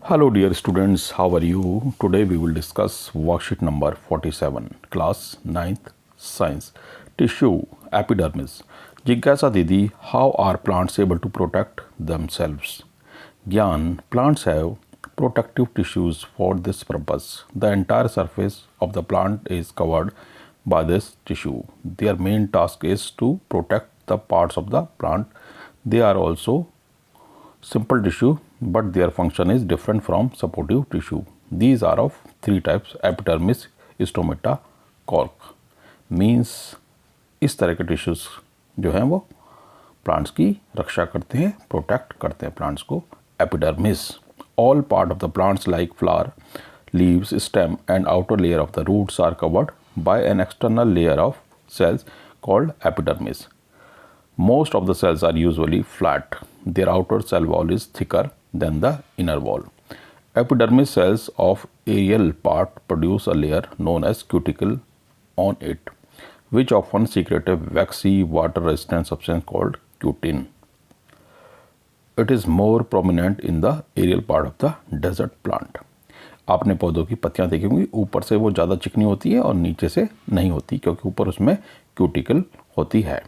Hello dear students, how are you? Today we will discuss worksheet number 47, class 9th science. Tissue, epidermis. Jigyasa Didi, how are plants able to protect themselves? Gyan, plants have protective tissues for this purpose. The entire surface of the plant is covered by this tissue. Their main task is to protect the parts of the plant. They are also simple tissue, but their function is different from supportive tissue. These are of three types: epidermis, stomata, cork. Means इस तरह के tissues जो हैं वो plants की रक्षा करते हैं, protect करते हैं प्लांट्स को. Epidermis, all part of the plants like flower, leaves, stem and outer layer of the roots are covered by an external layer of cells called epidermis. Most of the cells are usually flat. Their outer cell wall is thicker than the inner wall. Epidermis cells of aerial part produce a layer known as cuticle on it, which often secrete a waxy, water-resistant substance called cutin. It is more prominent in the aerial part of the desert plant. आपने पौधों की पत्तियां देखी होंगी, ऊपर से वो ज़्यादा चिकनी होती है और नीचे से नहीं होती, क्योंकि ऊपर उसमें क्यूटिकल होती है.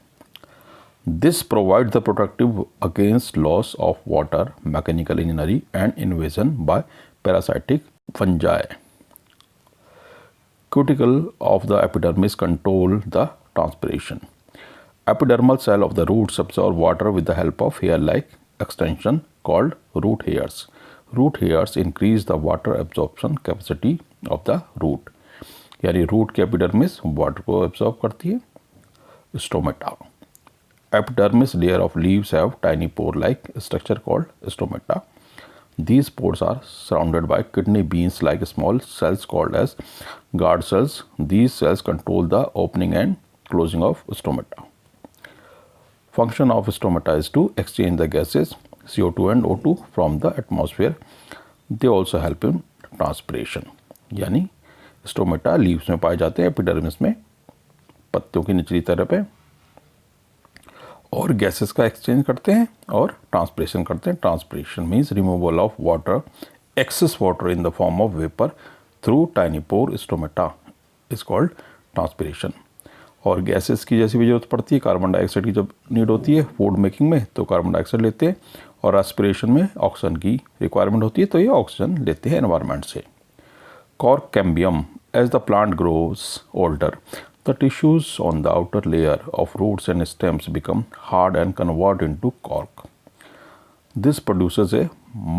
This provides the protective against loss of water, mechanical injury and invasion by parasitic fungi. Cuticle of the epidermis control the transpiration. Epidermal cell of the roots absorb water with the help of hair-like extension called root hairs. Root hairs increase the water absorption capacity of the root. यानी root की epidermis water को absorb करती है. Stomata. Epidermis layer of leaves have tiny pore-like structure called stomata. These pores are surrounded by kidney beans-like small cells called as guard cells. These cells control the opening and closing of stomata. Function of stomata is to exchange the gases CO2 and O2 from the atmosphere. They also help in transpiration. यानी stomata leaves में पाए जाते हैं, epidermis में पत्तियों की निचली तरफ पे, और गैसेस का एक्सचेंज करते हैं और ट्रांसपिरेशन करते हैं. Transpiration means removal of water, excess water in the form of vapour through tiny pore. Stomata is called transpiration. और गैसेस की जैसी भी जरूरत पड़ती है, कार्बन डाइऑक्साइड की जब नीड होती है फूड मेकिंग में तो कार्बन डाइऑक्साइड लेते हैं, और रेस्पिरेशन में ऑक्सीजन की रिक्वायरमेंट होती है तो ये ऑक्सीजन लेते हैं एनवायरनमेंट से. Cork cambium. As the plant grows older, the tissues on the outer layer of roots and stems become hard and convert into cork. This produces a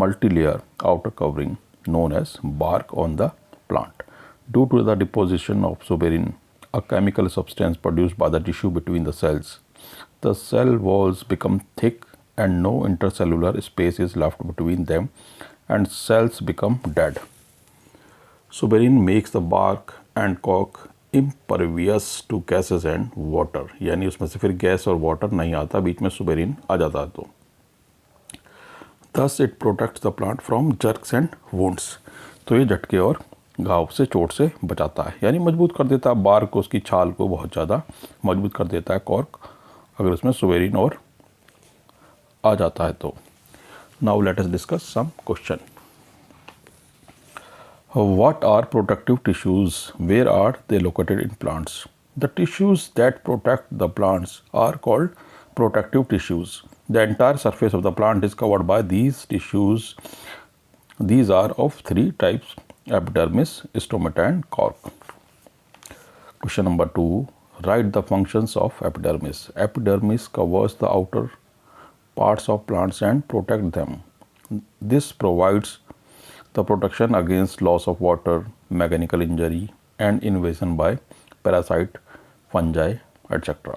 multi-layer outer covering known as bark on the plant. Due to the deposition of suberin, a chemical substance produced by the tissue between the cells, the cell walls become thick and no intercellular space is left between them and cells become dead. Suberin makes the bark and cork impervious to gases and water. यानी उसमें से फिर gas और water नहीं आता, बीच में suberin आ जाता है. तो thus it protects the plant from jerks and wounds. तो ये झटके और घाव से, चोट से बचाता है, यानी मजबूत कर देता है बार को, उसकी छाल को बहुत ज़्यादा मजबूत कर देता है कॉर्क, अगर उसमें सुबेरिन और आ जाता है तो. Now let us discuss some question. What are protective tissues? Where are they located in plants? The tissues that protect the plants are called protective tissues. The entire surface of the plant is covered by these tissues. These are of three types: epidermis, stomata and cork. Question number 2. Write the functions of epidermis. Epidermis covers the outer parts of plants and protect them. This provides the protection against loss of water, mechanical injury and invasion by parasite, fungi, etc.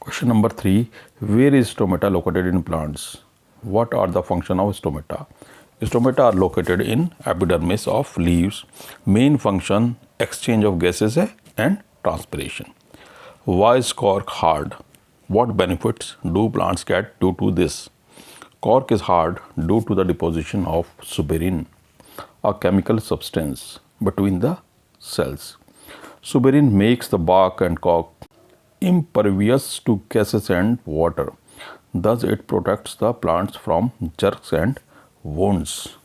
Question number 3. Where is stomata located in plants? What are the function of stomata? Stomata are located in epidermis of leaves. Main function exchange of gases and transpiration. Why is cork hard? What benefits do plants get due to this? Cork is hard due to the deposition of suberin, a chemical substance, between the cells. Suberin makes the bark and cork impervious to gases and water. Thus, it protects the plants from jerks and wounds.